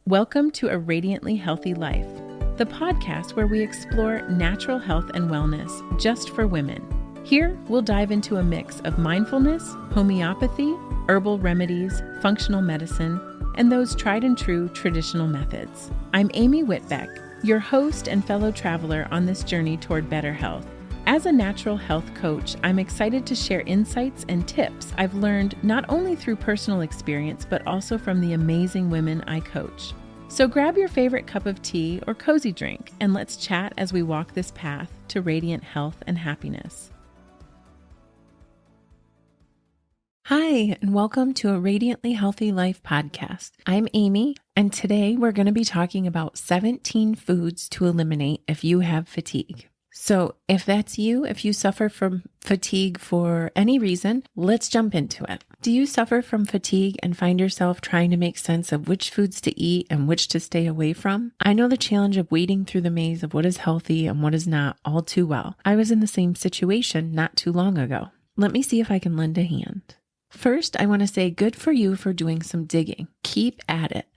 Welcome to A Radiantly Healthy Life, the podcast where we explore natural health and wellness just for women. Here, we'll dive into a mix of mindfulness, homeopathy, herbal remedies, functional medicine, and those tried and true traditional methods. I'm Amy Whitbeck, your host and fellow traveler on this journey toward better health. As a natural health coach, I'm excited to share insights and tips I've learned not only through personal experience, but also from the amazing women I coach. So grab your favorite cup of tea or cozy drink, and let's chat as we walk this path to radiant health and happiness. Hi, and welcome to A Radiantly Healthy Life podcast. I'm Amy, and today we're going to be talking about 17 foods to eliminate if you have fatigue. So if that's you, if you suffer from fatigue for any reason, let's jump into it. Do you suffer from fatigue and find yourself trying to make sense of which foods to eat and which to stay away from? I know the challenge of wading through the maze of what is healthy and what is not all too well. I was in the same situation not too long ago. Let me see if I can lend a hand. First, I want to say good for you for doing some digging. Keep at it.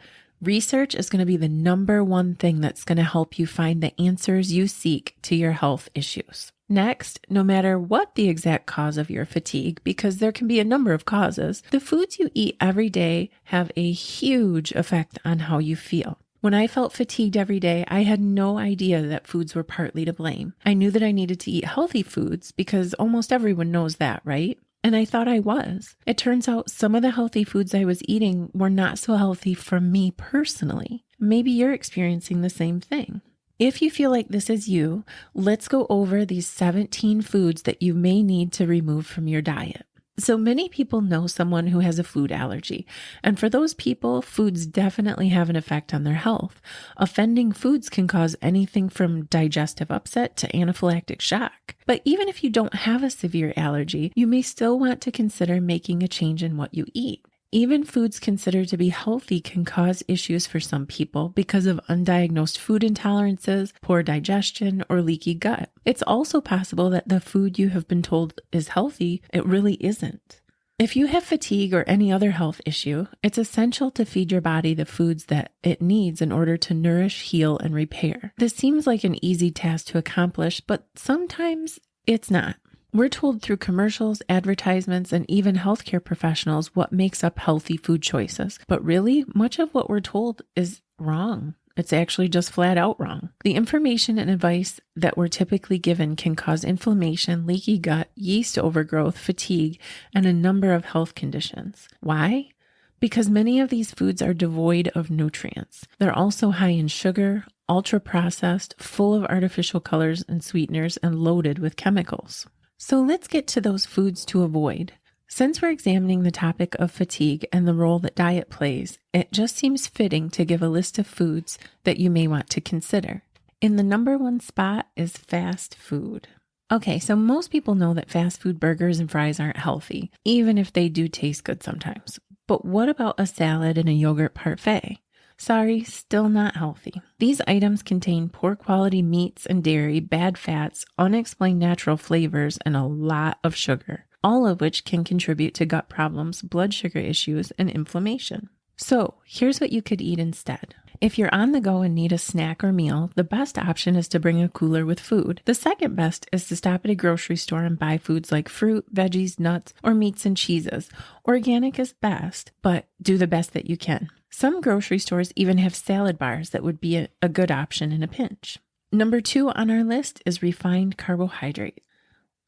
Research is going to be the number one thing that's going to help you find the answers you seek to your health issues. Next, no matter what the exact cause of your fatigue, because there can be a number of causes, the foods you eat every day have a huge effect on how you feel. When I felt fatigued every day, I had no idea that foods were partly to blame. I knew that I needed to eat healthy foods because almost everyone knows that, right? And I thought I was. It turns out some of the healthy foods I was eating were not so healthy for me personally. Maybe you're experiencing the same thing. If you feel like this is you, let's go over these 17 foods that you may need to remove from your diet. So many people know someone who has a food allergy, and for those people, foods definitely have an effect on their health. Offending foods can cause anything from digestive upset to anaphylactic shock. But even if you don't have a severe allergy, you may still want to consider making a change in what you eat. Even foods considered to be healthy can cause issues for some people because of undiagnosed food intolerances, poor digestion, or leaky gut. It's also possible that the food you have been told is healthy, it really isn't. If you have fatigue or any other health issue, it's essential to feed your body the foods that it needs in order to nourish, heal, and repair. This seems like an easy task to accomplish, but sometimes it's not. We're told through commercials, advertisements, and even healthcare professionals what makes up healthy food choices. But really, much of what we're told is wrong. It's actually just flat out wrong. The information and advice that we're typically given can cause inflammation, leaky gut, yeast overgrowth, fatigue, and a number of health conditions. Why? Because many of these foods are devoid of nutrients. They're also high in sugar, ultra-processed, full of artificial colors and sweeteners, and loaded with chemicals. So let's get to those foods to avoid. Since we're examining the topic of fatigue and the role that diet plays, it just seems fitting to give a list of foods that you may want to consider. In the number one spot is fast food. Okay, so most people know that fast food burgers and fries aren't healthy, even if they do taste good sometimes. But what about a salad and a yogurt parfait? Sorry, still not healthy. These items contain poor quality meats and dairy, bad fats, unexplained natural flavors, and a lot of sugar, all of which can contribute to gut problems, blood sugar issues, and inflammation. So here's what you could eat instead. If you're on the go and need a snack or meal, the best option is to bring a cooler with food. The second best is to stop at a grocery store and buy foods like fruit, veggies, nuts, or meats and cheeses. Organic is best, but do the best that you can. Some grocery stores even have salad bars that would be a good option in a pinch. Number 2 on our list is refined carbohydrate.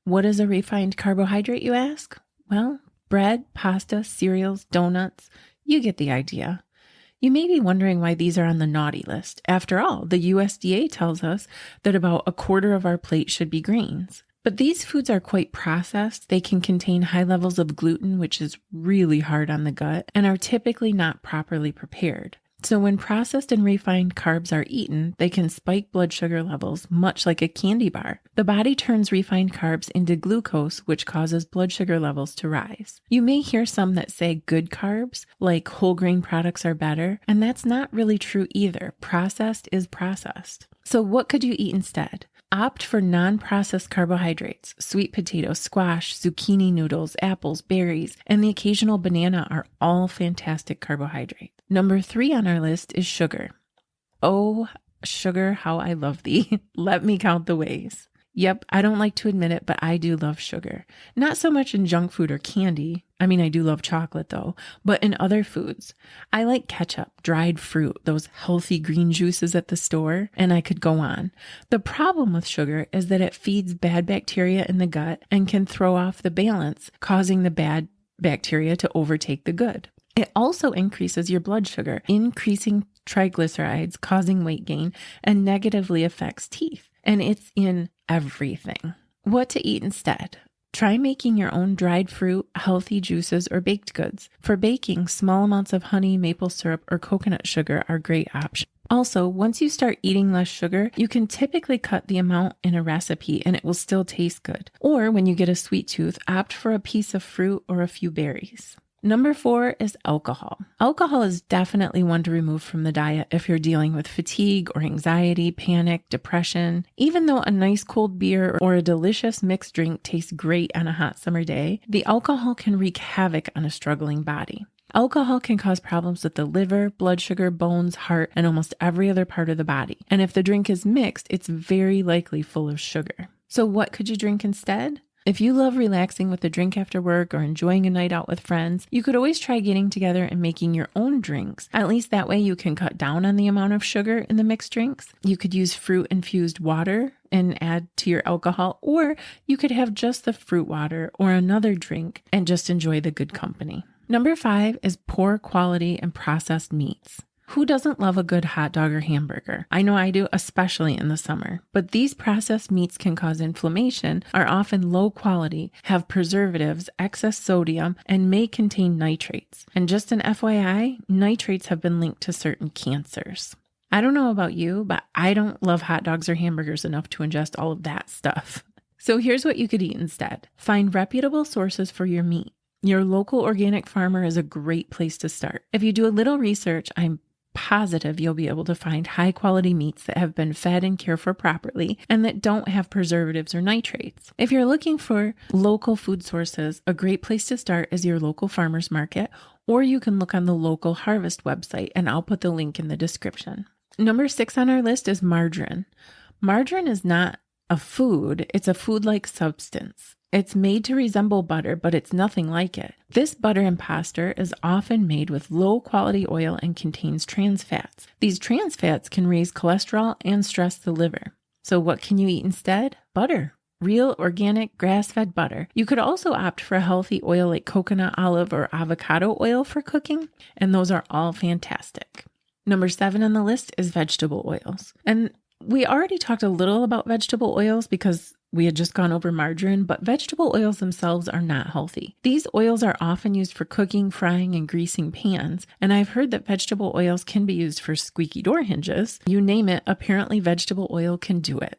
What is a refined carbohydrate, you ask? Well, bread, pasta, cereals, donuts, you get the idea. You may be wondering why these are on the naughty list. After all, the USDA tells us that about a quarter of our plate should be greens. But these foods are quite processed. They can contain high levels of gluten, which is really hard on the gut, and are typically not properly prepared. So when processed and refined carbs are eaten, they can spike blood sugar levels, much like a candy bar. The body turns refined carbs into glucose, which causes blood sugar levels to rise. You may hear some that say good carbs, like whole grain products are better, and that's not really true either. Processed is processed. So what could you eat instead? Opt for non-processed carbohydrates. Sweet potatoes, squash, zucchini noodles, apples, berries, and the occasional banana are all fantastic carbohydrates. Number 3 on our list is sugar. Oh, sugar, how I love thee. Let me count the ways. Yep, I don't like to admit it, but I do love sugar. Not so much in junk food or candy. I mean, I do love chocolate though, but in other foods. I like ketchup, dried fruit, those healthy green juices at the store, and I could go on. The problem with sugar is that it feeds bad bacteria in the gut and can throw off the balance, causing the bad bacteria to overtake the good. It also increases your blood sugar, increasing triglycerides, causing weight gain, and negatively affects teeth. And it's in everything. What to eat instead? Try making your own dried fruit, healthy juices, or baked goods. For baking, small amounts of honey, maple syrup, or coconut sugar are great options. Also, once you start eating less sugar, you can typically cut the amount in a recipe and it will still taste good. Or when you get a sweet tooth, opt for a piece of fruit or a few berries. Number 4 is alcohol. Alcohol is definitely one to remove from the diet if you're dealing with fatigue or anxiety, panic, depression. Even though a nice cold beer or a delicious mixed drink tastes great on a hot summer day, the alcohol can wreak havoc on a struggling body. Alcohol can cause problems with the liver, blood sugar, bones, heart, and almost every other part of the body. And if the drink is mixed, it's very likely full of sugar. So what could you drink instead? If you love relaxing with a drink after work or enjoying a night out with friends, you could always try getting together and making your own drinks. At least that way you can cut down on the amount of sugar in the mixed drinks. You could use fruit-infused water and add to your alcohol, or you could have just the fruit water or another drink and just enjoy the good company. Number 5 is poor quality and processed meats. Who doesn't love a good hot dog or hamburger? I know I do, especially in the summer. But these processed meats can cause inflammation, are often low quality, have preservatives, excess sodium, and may contain nitrates. And just an FYI, nitrates have been linked to certain cancers. I don't know about you, but I don't love hot dogs or hamburgers enough to ingest all of that stuff. So here's what you could eat instead. Find reputable sources for your meat. Your local organic farmer is a great place to start. If you do a little research, I'm positive you'll be able to find high quality meats that have been fed and cared for properly and that don't have preservatives or nitrates. If you're looking for local food sources, a great place to start is your local farmer's market, or you can look on the local harvest website and I'll put the link in the description. Number 6 on our list is margarine. Margarine is not a food, it's a food-like substance. It's made to resemble butter, but it's nothing like it. This butter imposter is often made with low-quality oil and contains trans fats. These trans fats can raise cholesterol and stress the liver. So what can you eat instead? Butter. Real, organic, grass-fed butter. You could also opt for a healthy oil like coconut, olive, or avocado oil for cooking, and those are all fantastic. Number 7 on the list is vegetable oils. And we already talked a little about vegetable oils because we had just gone over margarine, but vegetable oils themselves are not healthy. These oils are often used for cooking, frying, and greasing pans, and I've heard that vegetable oils can be used for squeaky door hinges. You name it, apparently vegetable oil can do it.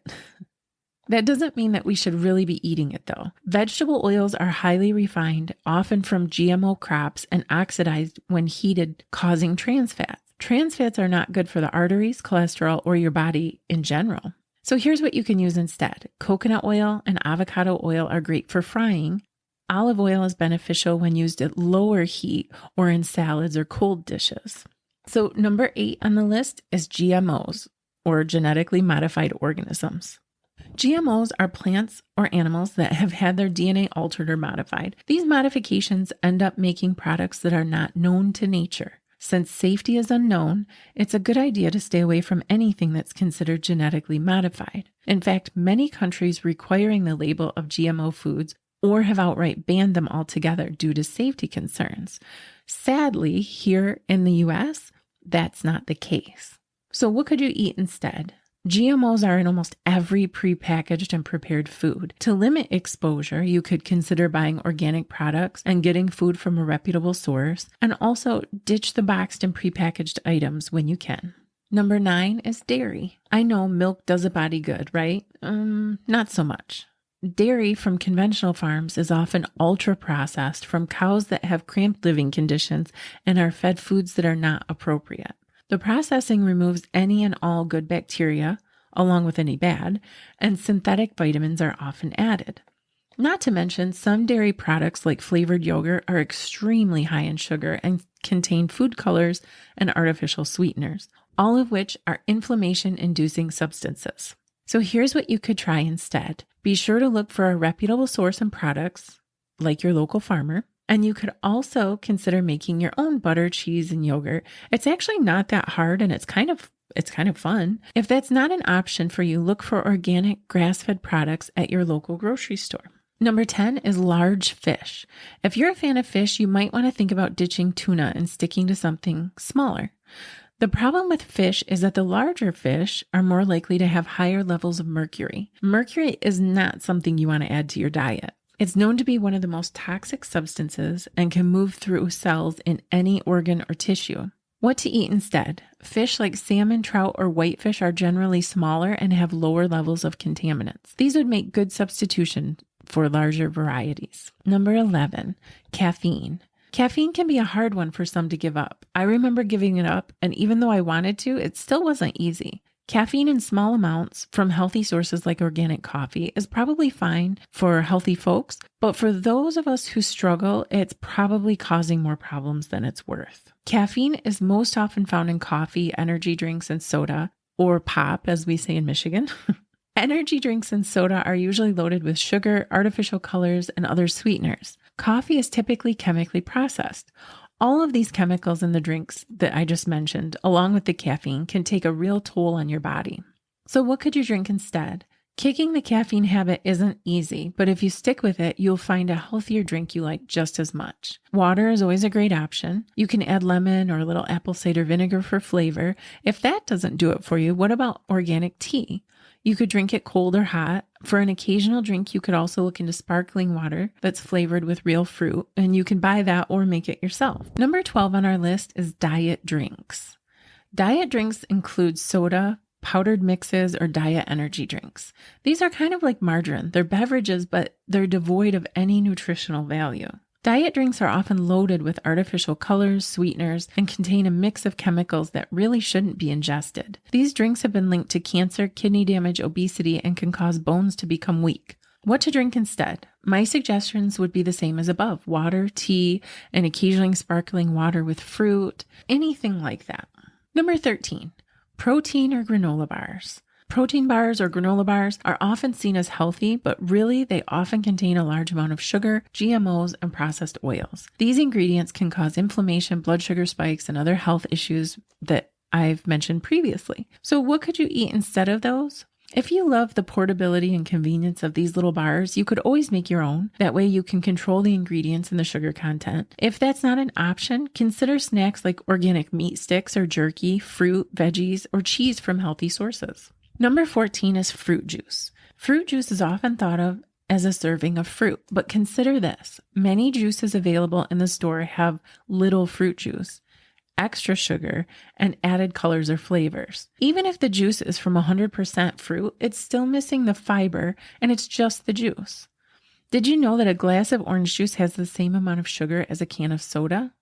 That doesn't mean that we should really be eating it though. Vegetable oils are highly refined, often from GMO crops, and oxidized when heated, causing trans fats. Trans fats are not good for the arteries, cholesterol, or your body in general. So here's what you can use instead. Coconut oil and avocado oil are great for frying. Olive oil is beneficial when used at lower heat or in salads or cold dishes. So number 8 on the list is GMOs, or genetically modified organisms. GMOs are plants or animals that have had their DNA altered or modified. These modifications end up making products that are not known to nature. Since safety is unknown, it's a good idea to stay away from anything that's considered genetically modified. In fact, many countries requiring the label of GMO foods or have outright banned them altogether due to safety concerns. Sadly, here in the US, that's not the case. So what could you eat instead? GMOs are in almost every prepackaged and prepared food. To limit exposure, you could consider buying organic products and getting food from a reputable source, and also ditch the boxed and prepackaged items when you can. Number 9 is dairy. I know milk does a body good, right? Not so much. Dairy from conventional farms is often ultra-processed from cows that have cramped living conditions and are fed foods that are not appropriate. The processing removes any and all good bacteria, along with any bad, and synthetic vitamins are often added. Not to mention, some dairy products like flavored yogurt are extremely high in sugar and contain food colors and artificial sweeteners, all of which are inflammation-inducing substances. So here's what you could try instead. Be sure to look for a reputable source and products, like your local farmer, and you could also consider making your own butter, cheese, and yogurt. It's actually not that hard, and it's kind of fun. If that's not an option for you, look for organic grass-fed products at your local grocery store. Number 10 is large fish. If you're a fan of fish, you might want to think about ditching tuna and sticking to something smaller. The problem with fish is that the larger fish are more likely to have higher levels of mercury. Mercury is not something you want to add to your diet. It's known to be one of the most toxic substances and can move through cells in any organ or tissue. What to eat instead? Fish like salmon, trout, or whitefish are generally smaller and have lower levels of contaminants. These would make good substitution for larger varieties. Number 11, caffeine. Caffeine can be a hard one for some to give up. I remember giving it up, and even though I wanted to, it still wasn't easy. Caffeine in small amounts from healthy sources like organic coffee is probably fine for healthy folks, but for those of us who struggle, it's probably causing more problems than it's worth. Caffeine is most often found in coffee, energy drinks, and soda, or pop, as we say in Michigan. Energy drinks and soda are usually loaded with sugar, artificial colors, and other sweeteners. Coffee is typically chemically processed. All of these chemicals in the drinks that I just mentioned, along with the caffeine, can take a real toll on your body. So what could you drink instead? Kicking the caffeine habit isn't easy, but if you stick with it, you'll find a healthier drink you like just as much. Water is always a great option. You can add lemon or a little apple cider vinegar for flavor. If that doesn't do it for you, what about organic tea? You could drink it cold or hot. For an occasional drink, you could also look into sparkling water that's flavored with real fruit, and you can buy that or make it yourself. Number 12 on our list is diet drinks. Diet drinks include soda, powdered mixes, or diet energy drinks. These are kind of like margarine. They're beverages, but they're devoid of any nutritional value. Diet drinks are often loaded with artificial colors, sweeteners, and contain a mix of chemicals that really shouldn't be ingested. These drinks have been linked to cancer, kidney damage, obesity, and can cause bones to become weak. What to drink instead? My suggestions would be the same as above: water, tea, and occasionally sparkling water with fruit, anything like that. Number 13, protein or granola bars. Protein bars or granola bars are often seen as healthy, but really they often contain a large amount of sugar, GMOs, and processed oils. These ingredients can cause inflammation, blood sugar spikes, and other health issues that I've mentioned previously. So what could you eat instead of those? If you love the portability and convenience of these little bars, you could always make your own. That way you can control the ingredients and the sugar content. If that's not an option, consider snacks like organic meat sticks or jerky, fruit, veggies, or cheese from healthy sources. Number 14 is fruit juice. Fruit juice is often thought of as a serving of fruit, but consider this. Many juices available in the store have little fruit juice, extra sugar, and added colors or flavors. Even if the juice is from 100% fruit, it's still missing the fiber, and it's just the juice. Did you know that a glass of orange juice has the same amount of sugar as a can of soda?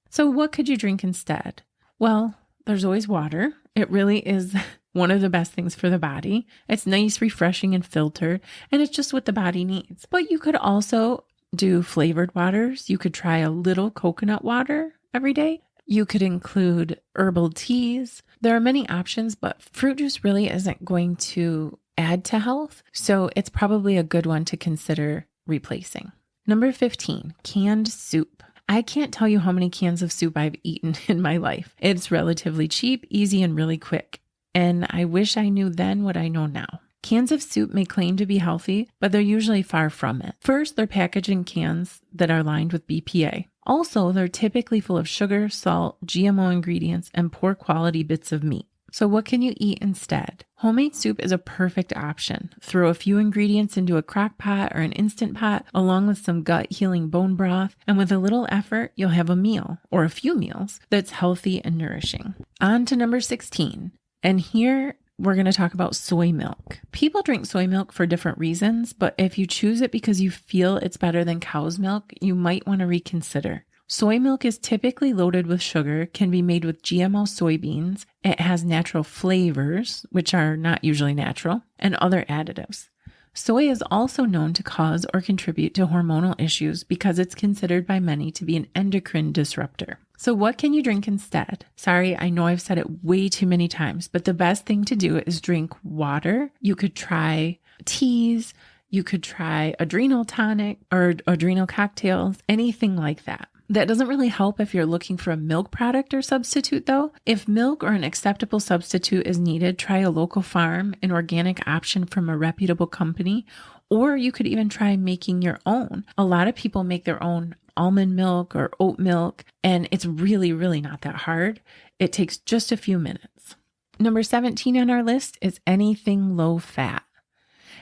So what could you drink instead? Well, there's always water. It really is one of the best things for the body. It's nice, refreshing, and filtered, and it's just what the body needs. But you could also do flavored waters. You could try a little coconut water every day. You could include herbal teas. There are many options, but fruit juice really isn't going to add to health, so it's probably a good one to consider replacing. Number 15, canned soup. I can't tell you how many cans of soup I've eaten in my life. It's relatively cheap, easy, and really quick. And I wish I knew then what I know now. Cans of soup may claim to be healthy, but they're usually far from it. First, they're packaged in cans that are lined with BPA. Also, they're typically full of sugar, salt, GMO ingredients, and poor quality bits of meat. So what can you eat instead? Homemade soup is a perfect option. Throw a few ingredients into a crock pot or an instant pot, along with some gut-healing bone broth, and with a little effort, you'll have a meal, or a few meals, that's healthy and nourishing. On to number 16. And here we're going to talk about soy milk. People drink soy milk for different reasons, but if you choose it because you feel it's better than cow's milk, you might want to reconsider. Soy milk is typically loaded with sugar, can be made with GMO soybeans. It has natural flavors, which are not usually natural, and other additives. Soy is also known to cause or contribute to hormonal issues because it's considered by many to be an endocrine disruptor. So what can you drink instead? Sorry, I know I've said it way too many times, but the best thing to do is drink water. You could try teas. You could try adrenal tonic or adrenal cocktails, anything like that. That doesn't really help if you're looking for a milk product or substitute though. If milk or an acceptable substitute is needed, try a local farm, an organic option from a reputable company, or you could even try making your own. A lot of people make their own almond milk or oat milk, and it's really, really not that hard. It takes just a few minutes. Number 17 on our list is anything low fat.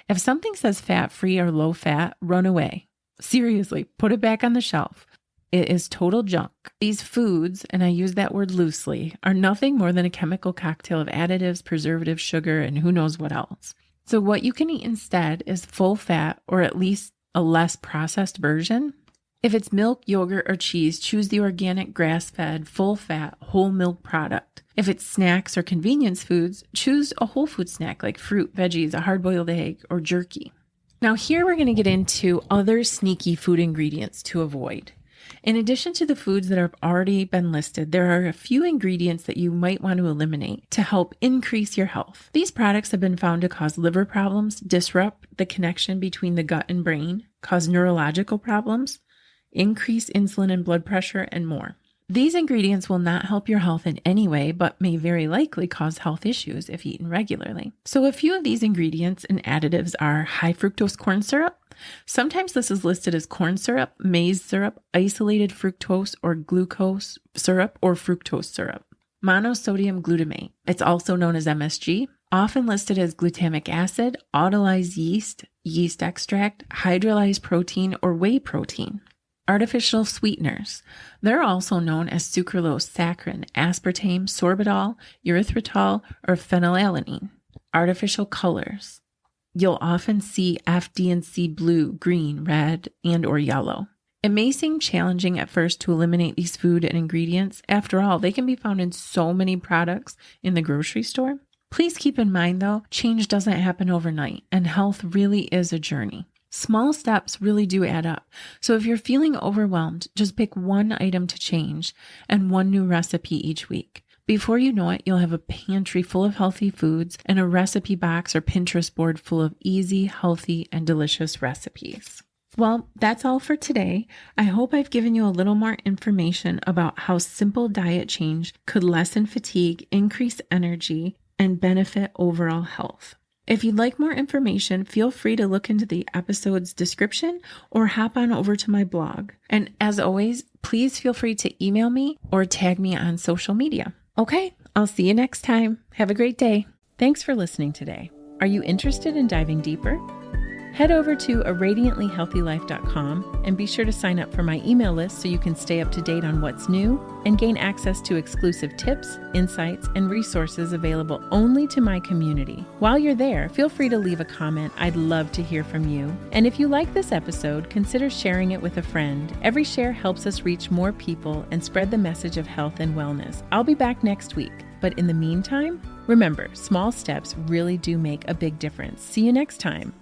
If something says fat-free or low fat, run away. Seriously, put it back on the shelf. It is total junk. These foods, and I use that word loosely, are nothing more than a chemical cocktail of additives, preservatives, sugar, and who knows what else. So what you can eat instead is full fat or at least a less processed version. If it's milk, yogurt, or cheese, choose the organic, grass-fed, full-fat, whole milk product. If it's snacks or convenience foods, choose a whole food snack like fruit, veggies, a hard-boiled egg, or jerky. Now here we're going to get into other sneaky food ingredients to avoid. In addition to the foods that have already been listed, there are a few ingredients that you might want to eliminate to help increase your health. These products have been found to cause liver problems, disrupt the connection between the gut and brain, cause neurological problems, increase insulin and blood pressure, and more. These ingredients will not help your health in any way, but may very likely cause health issues if eaten regularly. So a few of these ingredients and additives are high fructose corn syrup. Sometimes this is listed as corn syrup, maize syrup, isolated fructose or glucose syrup, or fructose syrup. Monosodium glutamate. It's also known as MSG, often listed as glutamic acid, autolyzed yeast, yeast extract, hydrolyzed protein, or whey protein. Artificial sweeteners. They're also known as sucralose, saccharin, aspartame, sorbitol, erythritol, or phenylalanine. Artificial colors. You'll often see F, D, and C blue, green, red, and or yellow. It may seem challenging at first to eliminate these food and ingredients. After all, they can be found in so many products in the grocery store. Please keep in mind though, change doesn't happen overnight, and health really is a journey. Small steps really do add up. So if you're feeling overwhelmed, just pick one item to change and one new recipe each week. Before you know it, you'll have a pantry full of healthy foods and a recipe box or Pinterest board full of easy, healthy, and delicious recipes. Well, that's all for today. I hope I've given you a little more information about how simple diet change could lessen fatigue, increase energy, and benefit overall health. If you'd like more information, feel free to look into the episode's description or hop on over to my blog. And as always, please feel free to email me or tag me on social media. Okay, I'll see you next time. Have a great day. Thanks for listening today. Are you interested in diving deeper? Head over to aradiantlyhealthylife.com and be sure to sign up for my email list so you can stay up to date on what's new and gain access to exclusive tips, insights, and resources available only to my community. While you're there, feel free to leave a comment. I'd love to hear from you. And if you like this episode, consider sharing it with a friend. Every share helps us reach more people and spread the message of health and wellness. I'll be back next week. But in the meantime, remember, small steps really do make a big difference. See you next time.